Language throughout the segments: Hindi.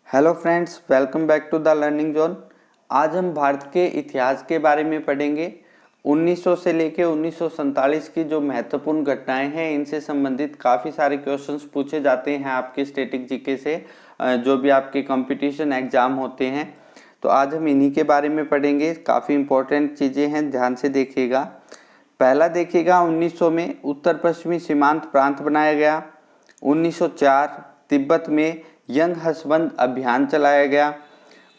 Hello friends, welcome back to the learning zone. आज हम भारत के इतिहास के बारे में पढ़ेंगे। 1900 से लेके 1947 की जो महत्वपूर्ण घटनाएं हैं, इनसे संबंधित काफ़ी सारे क्वेश्चंस पूछे जाते हैं आपके स्टैटिक जीके से, जो भी आपके कंपटीशन एग्जाम होते हैं। तो आज हम इन्हीं के बारे में पढ़ेंगे। काफ़ी इंपॉर्टेंट चीज़ें हैं, ध्यान से देखिएगा। पहला देखिएगा, 1900 में उत्तर पश्चिमी सीमांत प्रांत बनाया गया। 1904 तिब्बत में यंग हसबंद अभियान चलाया गया।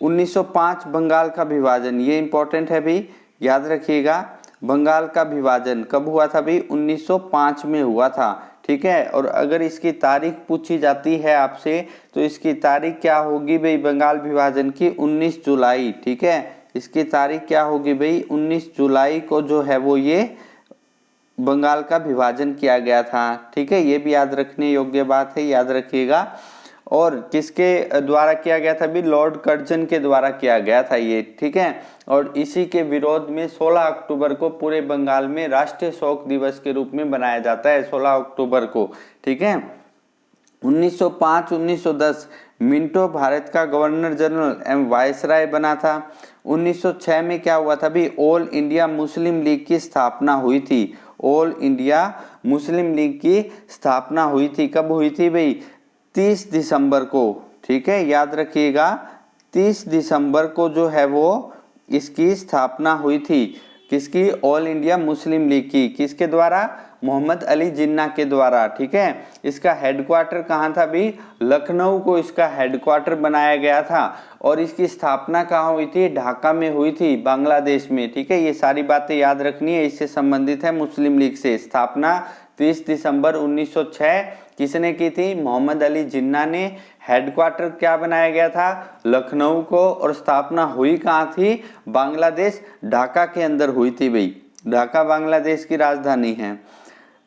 1905 बंगाल का विभाजन, ये इंपॉर्टेंट है भाई, याद रखिएगा। बंगाल का विभाजन कब हुआ था भाई? 1905 में हुआ था, ठीक है। और अगर इसकी तारीख पूछी जाती है आपसे, तो इसकी तारीख क्या होगी भाई बंगाल विभाजन की? 19 जुलाई, ठीक है। इसकी तारीख क्या होगी भाई? 19 जुलाई को जो है वो ये बंगाल का विभाजन किया गया था, ठीक है। ये भी याद रखने योग्य बात है, याद रखिएगा। और किसके द्वारा किया गया था भी? लॉर्ड कर्जन के द्वारा किया गया था ये, ठीक है। और इसी के विरोध में 16 अक्टूबर को पूरे बंगाल में राष्ट्रीय शोक दिवस के रूप में मनाया जाता है, 16 अक्टूबर को, ठीक है। 1905-1910 मिंटो भारत का गवर्नर जनरल एवं वायसराय बना था। 1906 में क्या हुआ था भी? ऑल इंडिया मुस्लिम लीग की स्थापना हुई थी। ऑल इंडिया मुस्लिम लीग की स्थापना हुई थी। कब हुई थी भाई? 30 दिसंबर को, ठीक है, याद रखिएगा। 30 दिसंबर को जो है वो इसकी स्थापना हुई थी। किसकी? ऑल इंडिया मुस्लिम लीग की। किसके द्वारा? मोहम्मद अली जिन्ना के द्वारा, ठीक है। इसका हेडक्वार्टर कहाँ था भी? लखनऊ को इसका हेडक्वार्टर बनाया गया था। और इसकी स्थापना कहाँ हुई थी? ढाका में हुई थी, बांग्लादेश में, ठीक है। ये सारी बातें याद रखनी है, इससे संबंधित है मुस्लिम लीग से। स्थापना 30 दिसंबर 1906 किसने की थी? मोहम्मद अली जिन्ना ने। हेडक्वार्टर क्या बनाया गया था? लखनऊ को। और स्थापना हुई कहाँ थी? बांग्लादेश, ढाका के अंदर हुई थी भाई। ढाका बांग्लादेश की राजधानी है।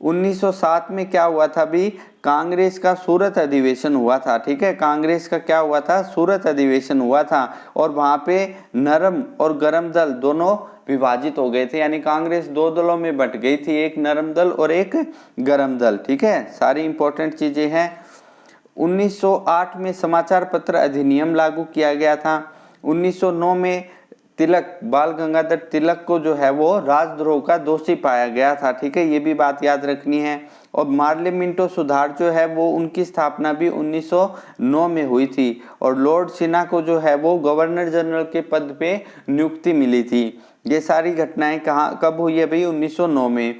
1907 में क्या हुआ था भी? कांग्रेस का सूरत अधिवेशन हुआ था, ठीक है। कांग्रेस का क्या हुआ था? सूरत अधिवेशन हुआ था। और वहां पे नरम और गरम दल दोनों विभाजित हो गए थे, यानी कांग्रेस दो दलों में बंट गई थी, एक नरम दल और एक गरम दल, ठीक है। सारी इंपॉर्टेंट चीजें हैं। 1908 में समाचार पत्र अधिनियम लागू किया गया था। 1909 में तिलक, बाल गंगाधर तिलक को जो है वो राजद्रोह का दोषी पाया गया था, ठीक है। ये भी बात याद रखनी है। और मार्ले मिंटो सुधार जो है वो उनकी स्थापना भी 1909 में हुई थी। और लॉर्ड सिन्हा को जो है वो गवर्नर जनरल के पद पे नियुक्ति मिली थी। ये सारी घटनाएं कहाँ कब हुई है भाई? 1909 में।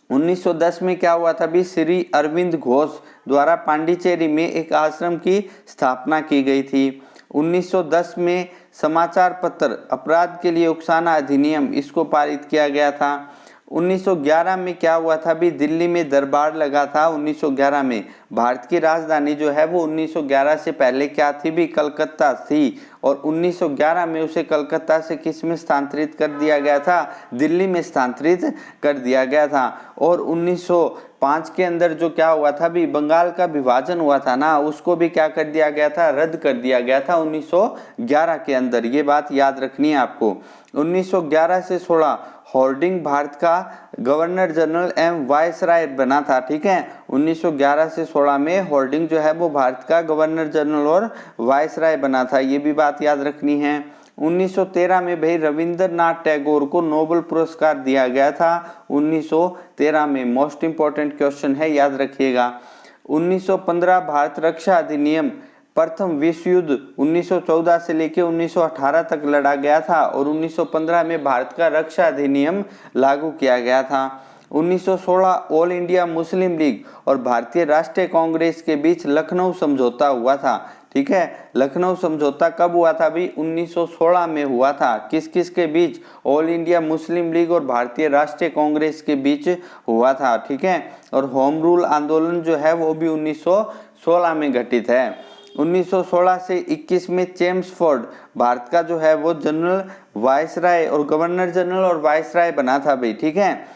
1910 में क्या हुआ था भी? श्री अरविंद घोष द्वारा पांडिचेरी में एक आश्रम की स्थापना की गई थी। 1910 में समाचार पत्र अपराध के लिए उकसाना अधिनियम, इसको पारित किया गया था। 1911 में क्या हुआ था भी? दिल्ली में दरबार लगा था 1911 में। भारत की राजधानी जो है वो 1911 से पहले क्या थी भी? कलकत्ता थी। और 1911 में उसे कलकत्ता से किस में स्थानांतरित कर दिया गया था? दिल्ली में स्थानांतरित कर दिया गया था। और 1905 के अंदर जो क्या हुआ था भी? बंगाल का विभाजन हुआ था ना, उसको भी क्या कर दिया गया था? रद्द कर दिया गया था 1911 के अंदर। ये बात याद रखनी है आपको। 1911 से 16 हॉर्डिंग भारत का गवर्नर जनरल एवं वायसराय बना था, ठीक है। 1911 से 16 में हॉर्डिंग जो है वो भारत का गवर्नर जनरल और वायसराय बना था। ये भी बात याद रखनी है। 1913 में भाई रविंद्रनाथ टैगोर को नोबेल पुरस्कार दिया गया था। 1913 में मोस्ट इंपोर्टेंट क्वेश्चन है, याद रखिएगा। 1915 भारत रक्षा अधिनियम, प्रथम विश्व युद्ध 1914 से लेकर 1918 तक लड़ा गया था। और 1915 में भारत का रक्षा अधिनियम लागू किया गया था। 1916 ऑल इंडिया मुस्लिम लीग और भारतीय राष्ट्रीय कांग्रेस के बीच लखनऊ समझौता हुआ था, ठीक है। लखनऊ समझौता कब हुआ था भी? 1916 में हुआ था। किस किस के बीच? ऑल इंडिया मुस्लिम लीग और भारतीय राष्ट्रीय कांग्रेस के बीच हुआ था, ठीक है। और होम रूल आंदोलन जो है वो भी 1916 में घटित है। 1916 से 21 में चेम्सफोर्ड भारत का जो है वो जनरल वायसराय और गवर्नर जनरल और वायसराय बना था भाई, ठीक है।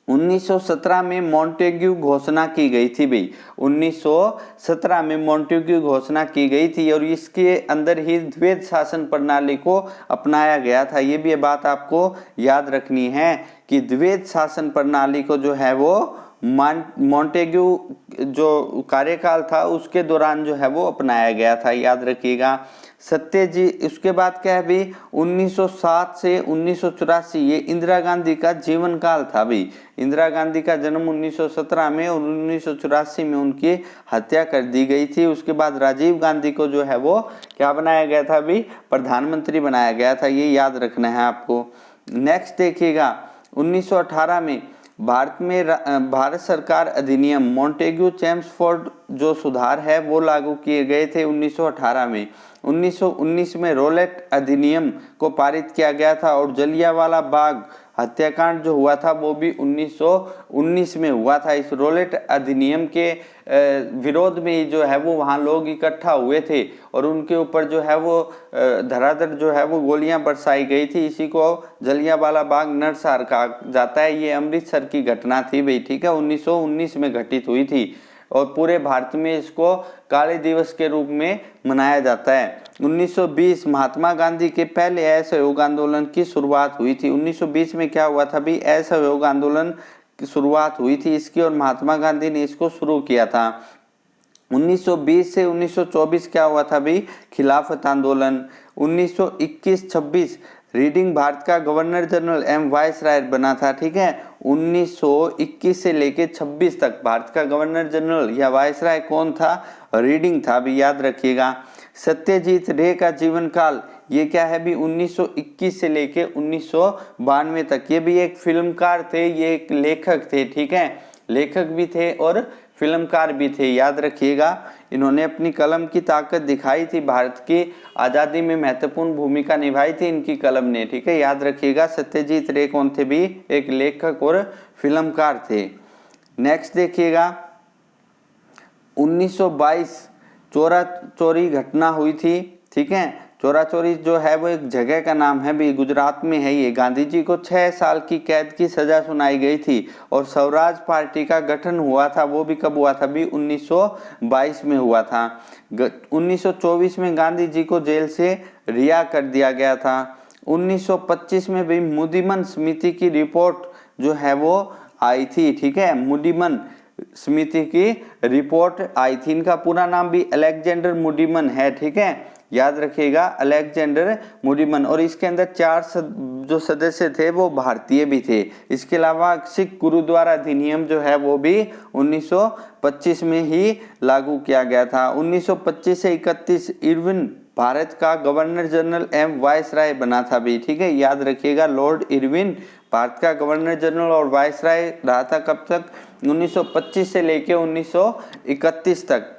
1917 में मॉन्टेग्यू घोषणा की गई थी भाई। 1917 में मॉन्टेग्यू घोषणा की गई थी और इसके अंदर ही द्वैध शासन प्रणाली को अपनाया गया था। ये भी बात आपको याद रखनी है कि द्वैध शासन प्रणाली को जो है वो मॉन्टेग्यू जो कार्यकाल था उसके दौरान जो है वो अपनाया गया था, याद रखिएगा। सत्यजीत, उसके बाद क्या है भी 1907 से 1984 ये इंदिरा गांधी का जीवन काल था भी। इंदिरा गांधी का जन्म 1917 में और 1984 में उनकी हत्या कर दी गई थी। उसके बाद राजीव गांधी को जो है वो क्या बनाया गया था भी, प्रधानमंत्री बनाया गया था, ये याद रखना है आपको। नेक्स्ट देखिएगा 1918 में भारत सरकार अधिनियम मॉन्टेग्यू चेम्सफोर्ड जो सुधार है वो लागू किए गए थे 1918 में। 1919 में रोलेट अधिनियम को पारित किया गया था और जलियांवाला बाग हत्याकांड जो हुआ था वो भी 1919 में हुआ था। इस रोलेट अधिनियम के विरोध में जो है वो वहाँ लोग इकट्ठा हुए थे और उनके ऊपर जो है वो धड़ाधड़ जो है वो गोलियां बरसाई गई थी। इसी को जलियांवाला बाग नरसंहार कहा जाता है। ये अमृतसर की घटना थी भाई, ठीक है, 1919 में घटित हुई थी और पूरे भारत में इसको काले दिवस के रूप में मनाया जाता है। 1920 महात्मा गांधी के पहले असहयोग आंदोलन की शुरुआत हुई थी। 1920 में क्या हुआ था भी, असहयोग आंदोलन की शुरुआत हुई थी इसकी और महात्मा गांधी ने इसको शुरू किया था। 1920 से 1924 क्या हुआ था भी, खिलाफत आंदोलन। 1921-26 रीडिंग भारत का गवर्नर जनरल एम वाइसराय बना था, ठीक है। 1921 से लेके 26 तक भारत का गवर्नर जनरल या वाइसराय कौन था, रीडिंग था भी, याद रखिएगा। सत्यजीत रे का जीवन काल ये क्या है भी, 1921 से लेके 1992 तक। ये भी एक फिल्मकार थे, ये एक लेखक थे, ठीक है, लेखक भी थे और फिल्मकार भी थे, याद रखिएगा। इन्होंने अपनी कलम की ताकत दिखाई थी, भारत की आज़ादी में महत्वपूर्ण भूमिका निभाई थी इनकी कलम ने, ठीक है, याद रखिएगा। सत्यजीत रे कौन थे भी, एक लेखक और फिल्मकार थे। नेक्स्ट देखिएगा 1922 चोरा चोरी घटना हुई थी, ठीक है। चोरा चोरी जो है वो एक जगह का नाम है भी, गुजरात में है ये। गांधी जी को 6 साल की कैद की सजा सुनाई गई थी और स्वराज पार्टी का गठन हुआ था, वो भी कब हुआ था भी, 1922 में हुआ था। 1924 में गांधी जी को जेल से रिहा कर दिया गया था। 1925 में भी मुदिमन समिति की रिपोर्ट जो है वो आई थी, ठीक है, मुदिमन समिति की रिपोर्ट आई थी। इनका पूरा नाम भी अलेक्जेंडर मुडिमन है, ठीक है, याद रखिएगा, अलेक्जेंडर मुडिमन। और इसके अंदर 4 जो सदस्य थे वो भारतीय भी थे। इसके अलावा सिख गुरुद्वारा अधिनियम जो है वो भी 1925 में ही लागू किया गया था। 1925 से 31 इरविन भारत का गवर्नर जनरल एम वाइसराय बना था भी, ठीक है, याद रखिएगा। लॉर्ड इरविन भारत का गवर्नर जनरल और वाइसराय रहा था कब तक, 1925 से लेके 1931 तक।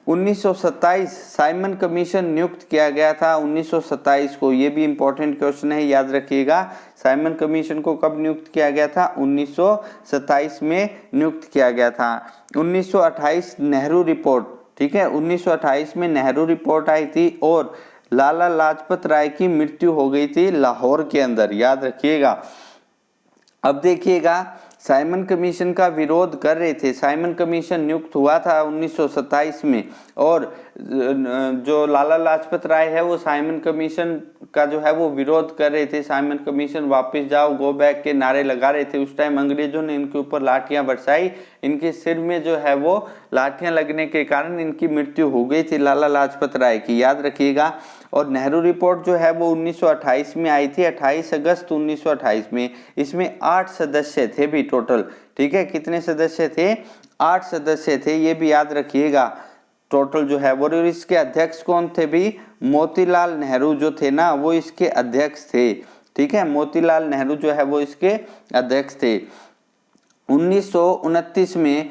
1927 साइमन कमीशन नियुक्त किया गया था 1927 को, ये भी इंपॉर्टेंट क्वेश्चन है, याद रखिएगा। साइमन कमीशन को कब नियुक्त किया गया था, 1927 में नियुक्त किया गया था। 1928 नेहरू रिपोर्ट, ठीक है, 1928 में नेहरू रिपोर्ट आई थी और लाला लाजपत राय की मृत्यु हो गई थी लाहौर के अंदर, याद रखिएगा। अब देखिएगा साइमन कमीशन का विरोध कर रहे थे। साइमन कमीशन नियुक्त हुआ था 1927 में और जो लाला लाजपत राय है वो साइमन कमीशन का जो है वो विरोध कर रहे थे। साइमन कमीशन वापस जाओ, गो बैक के नारे लगा रहे थे। उस टाइम अंग्रेजों ने इनके ऊपर लाठियां बरसाई, इनके सिर में जो है वो लाठियां लगने के कारण इनकी मृत्यु हो गई थी लाला लाजपत राय की, याद रखिएगा। और नेहरू रिपोर्ट जो है वो 1928 में आई थी, 28 अगस्त 1928 में। इसमें 8 सदस्य थे भी टोटल, ठीक है, कितने सदस्य थे, 8 सदस्य थे, ये भी याद रखिएगा टोटल जो है वो। और इसके अध्यक्ष कौन थे भी, मोतीलाल नेहरू जो थे ना वो इसके अध्यक्ष थे, ठीक है, मोतीलाल नेहरू जो है वो इसके अध्यक्ष थे। 1929 में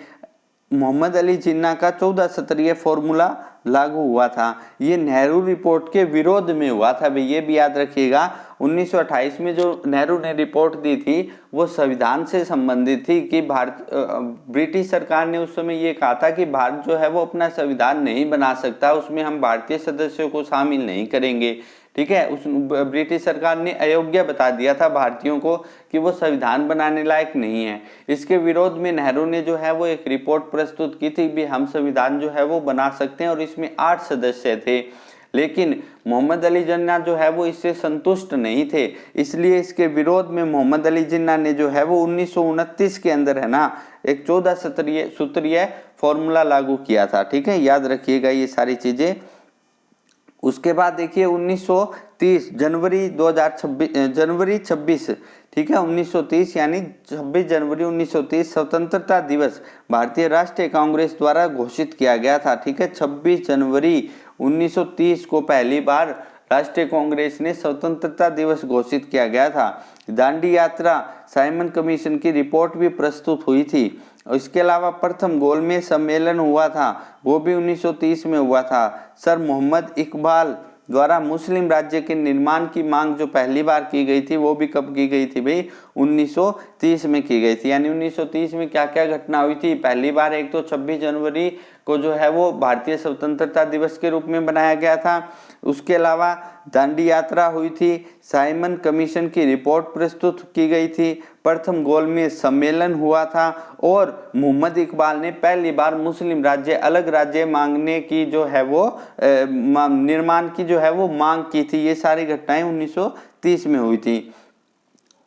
मोहम्मद अली जिन्ना का 14 सत्रीय फॉर्मूला लागू हुआ था। ये नेहरू रिपोर्ट के विरोध में हुआ था भाई, ये भी याद रखिएगा। 1928 में जो नेहरू ने रिपोर्ट दी थी वो संविधान से संबंधित थी कि ब्रिटिश सरकार ने उस समय ये कहा था कि भारत जो है वो अपना संविधान नहीं बना सकता, उसमें हम भारतीय सदस्यों को शामिल नहीं करेंगे, ठीक है। उस ब्रिटिश सरकार ने अयोग्य बता दिया था भारतीयों को कि वो संविधान बनाने लायक नहीं है। इसके विरोध में नेहरू ने जो है वो एक रिपोर्ट प्रस्तुत की थी भी हम संविधान जो है वो बना सकते हैं और इसमें 8 सदस्य थे। लेकिन मोहम्मद अली जिन्ना जो है वो इससे संतुष्ट नहीं थे, इसलिए इसके विरोध में मोहम्मद अली जिन्ना ने जो है वो 1929 के अंदर है ना एक 14 सूत्रीय फॉर्मूला लागू किया था। ठीक है, याद रखिएगा ये सारी चीजें। उसके बाद देखिए 1930 जनवरी 26, ठीक है 1930 यानी 26 जनवरी 1930 स्वतंत्रता दिवस भारतीय राष्ट्रीय कांग्रेस द्वारा घोषित किया गया था। ठीक है, 26 जनवरी 1930 को पहली बार राष्ट्रीय कांग्रेस ने स्वतंत्रता दिवस घोषित किया गया था। दांडी यात्रा, साइमन कमीशन की रिपोर्ट भी प्रस्तुत हुई थी। इसके अलावा प्रथम गोलमेज सम्मेलन हुआ था, वो भी 1930 में हुआ था। सर मोहम्मद इकबाल द्वारा मुस्लिम राज्य के निर्माण की मांग जो पहली बार की गई थी वो भी कब की गई थी भाई, 1930 में की गई थी। यानी 1930 में क्या क्या घटना हुई थी, पहली बार एक तो 26 जनवरी को जो है वो भारतीय स्वतंत्रता दिवस के रूप में बनाया गया था। उसके अलावा दांडी यात्रा हुई थी, साइमन कमीशन की रिपोर्ट प्रस्तुत की गई थी, प्रथम गोलमेज सम्मेलन हुआ था और मोहम्मद इकबाल ने पहली बार मुस्लिम राज्य, अलग राज्य मांगने की जो है वो निर्माण की जो है वो मांग की थी। ये सारी घटनाएं 1930 में हुई थी।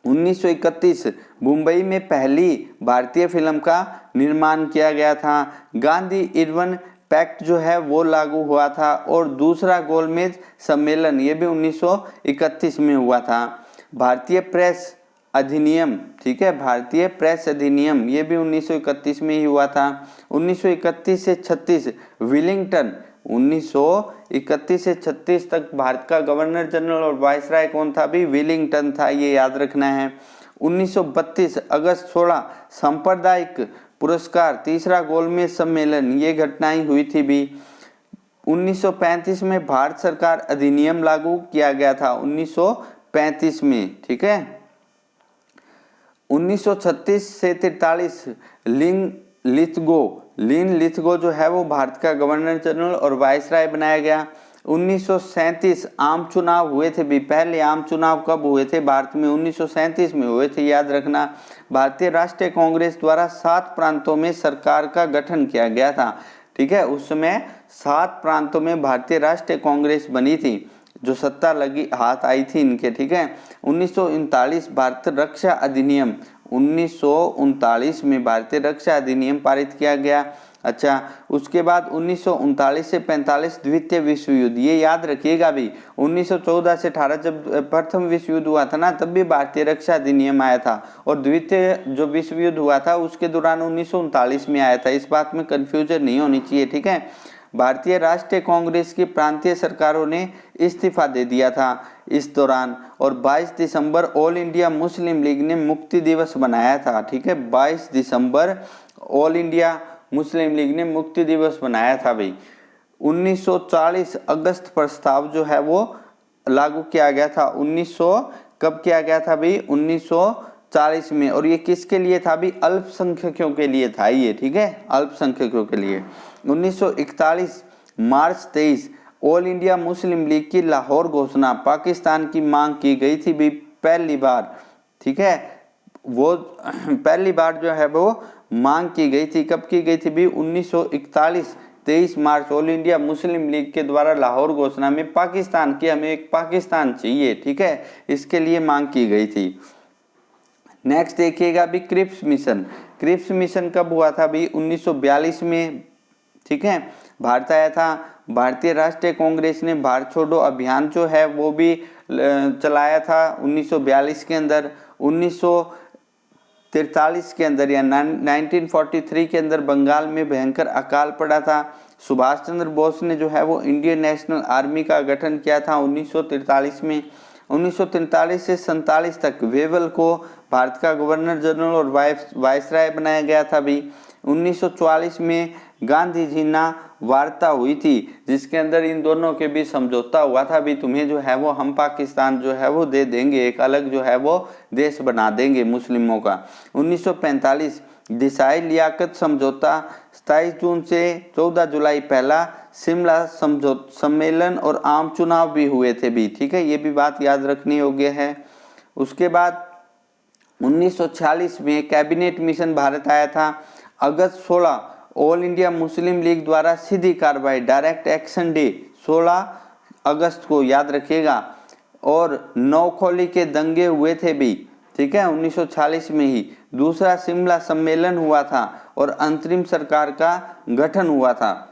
1931 मुंबई में पहली भारतीय फिल्म का निर्माण किया गया था। गांधी इरविन पैक्ट जो है वो लागू हुआ था और दूसरा गोलमेज सम्मेलन ये भी 1931 में हुआ था। भारतीय प्रेस अधिनियम, ठीक है, भारतीय प्रेस अधिनियम ये भी 1931 में ही हुआ था। 1931 से 36 विलिंगटन, 1931 से 36 तक भारत का गवर्नर जनरल और वायसराय कौन था भी, विलिंगटन था, ये याद रखना है। 1932 अगस्त 16 सांप्रदायिक पुरस्कार, तीसरा गोलमेज सम्मेलन, ये घटनाएं हुई थी भी। 1935 में भारत सरकार अधिनियम लागू किया गया था 1935 में। ठीक है, 1936 से 43 लिन लिथगो जो है वो भारत का गवर्नर जनरल और वायसराय बनाया गया। 1937 आम चुनाव हुए थे भी, पहले आम चुनाव कब हुए थे भारत में, 1937 में हुए थे, याद रखना। भारतीय राष्ट्रीय कांग्रेस द्वारा 7 प्रांतों में सरकार का गठन किया गया था। ठीक है, उस समय 7 प्रांतों में भारतीय राष्ट्रीय कांग्रेस बनी थी, जो सत्ता लगी हाथ आई थी इनके। ठीक है, 1939 भारतीय रक्षा अधिनियम, 1939 में भारतीय रक्षा अधिनियम पारित किया गया। अच्छा, उसके बाद 1939 से 45 द्वितीय विश्व युद्ध, ये याद रखिएगा भी। 1914 से 18 जब प्रथम विश्व युद्ध हुआ था ना, तब भी भारतीय रक्षा अधिनियम आया था और द्वितीय जो विश्व युद्ध हुआ था उसके दौरान 1939 में आया था। इस बात में कंफ्यूजन नहीं होनी चाहिए। ठीक है, भारतीय राष्ट्रीय कांग्रेस की प्रांतीय सरकारों ने इस्तीफा दे दिया था इस दौरान और 22 दिसंबर ऑल इंडिया मुस्लिम लीग ने मुक्ति दिवस मनाया था। ठीक है, 22 दिसंबर ऑल इंडिया मुस्लिम लीग ने मुक्ति दिवस मनाया था भाई। 1940 अगस्त प्रस्ताव जो है वो लागू किया गया था। 1900 कब किया गया था भाई, 1940 में, और ये किसके लिए था भी, अल्पसंख्यकों के लिए था ये। ठीक है, अल्पसंख्यकों के लिए। 1941 मार्च 23 ऑल इंडिया मुस्लिम लीग की लाहौर घोषणा, पाकिस्तान की मांग की गई थी भी पहली बार। ठीक है, वो पहली बार जो है वो मांग की गई थी, कब की गई थी भी, 1941 23 मार्च ऑल इंडिया मुस्लिम लीग के द्वारा लाहौर घोषणा में पाकिस्तान की, हमें एक पाकिस्तान चाहिए। ठीक है, इसके लिए मांग की गई थी। नेक्स्ट देखिएगा भी क्रिप्स मिशन। क्रिप्स मिशन कब हुआ था भी, 1942 में। ठीक है, भारत आया था। भारतीय राष्ट्रीय कांग्रेस ने भारत छोड़ो अभियान जो है वो भी चलाया था 1942 के अंदर। 1943 के अंदर या 1943 के अंदर बंगाल में भयंकर अकाल पड़ा था। सुभाष चंद्र बोस ने जो है वो इंडियन नेशनल आर्मी का गठन किया था 1943 में। 1943 से 47 तक वेवल को भारत का गवर्नर जनरल और वायसराय बनाया गया था भी। 1944 में गांधी जीना वार्ता हुई थी, जिसके अंदर इन दोनों के बीच समझौता हुआ था भी, तुम्हें जो है वो हम पाकिस्तान जो है वो दे देंगे, एक अलग जो है वो देश बना देंगे मुस्लिमों का। 1945 दिसाई लियाकत समझौता, 27 जून से 14 जुलाई पहला शिमला सम्मेलन और आम चुनाव भी हुए थे भी। ठीक है, ये भी बात याद रखनी योग्य है। उसके बाद 1946 में कैबिनेट मिशन भारत आया था। अगस्त 16 ऑल इंडिया मुस्लिम लीग द्वारा सीधी कार्रवाई, डायरेक्ट एक्शन डे 16 अगस्त को, याद रखिएगा। और नौखोली के दंगे हुए थे भी, ठीक है, 1940 में ही। दूसरा शिमला सम्मेलन हुआ था और अंतरिम सरकार का गठन हुआ था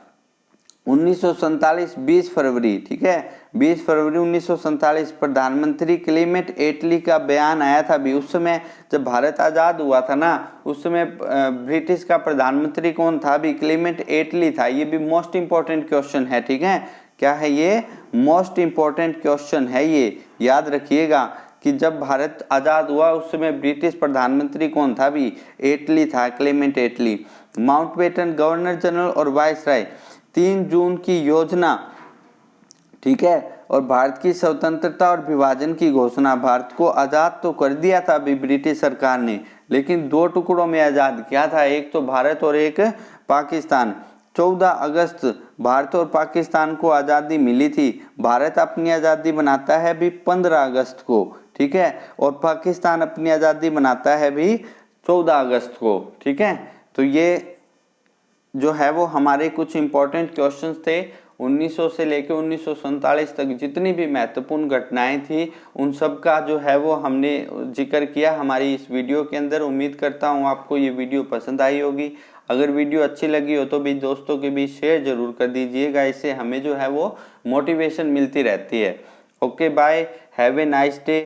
1947 20 फरवरी, ठीक है, 20 फरवरी 1947 प्रधानमंत्री क्लेमेंट एटली का बयान आया था भी। उस समय जब भारत आज़ाद हुआ था ना, उस समय ब्रिटिश का प्रधानमंत्री कौन था भी? क्लेमेंट एटली था। ये भी मोस्ट इंपॉर्टेंट क्वेश्चन है, ठीक है, क्या है ये? मोस्ट इंपॉर्टेंट क्वेश्चन है ये, याद रखिएगा कि जब भारत आज़ाद हुआ उस समय ब्रिटिश प्रधानमंत्री कौन था भी? एटली था, क्लेमेंट एटली। माउंटबेटन गवर्नर जनरल और वायसराय, 3 जून की योजना, ठीक है, और भारत की स्वतंत्रता और विभाजन की घोषणा। भारत को आज़ाद तो कर दिया था अभी ब्रिटिश सरकार ने, लेकिन 2 टुकड़ों में आज़ाद किया था, एक तो भारत और एक पाकिस्तान। 14 अगस्त भारत और पाकिस्तान को आज़ादी मिली थी। भारत अपनी आज़ादी बनाता है भी 15 अगस्त को, ठीक है, और पाकिस्तान अपनी आज़ादी बनाता है भी 14 अगस्त को, ठीक है। तो ये जो है वो हमारे कुछ इंपॉर्टेंट क्वेश्चंस थे। 1900 से लेकर 1947 तक जितनी भी महत्वपूर्ण घटनाएं थी उन सब का जो है वो हमने जिक्र किया हमारी इस वीडियो के अंदर। उम्मीद करता हूँ आपको ये वीडियो पसंद आई होगी। अगर वीडियो अच्छी लगी हो तो भी दोस्तों के बीच शेयर जरूर कर दीजिएगा, इससे हमें जो है वो मोटिवेशन मिलती रहती है। Okay bye, have a nice day.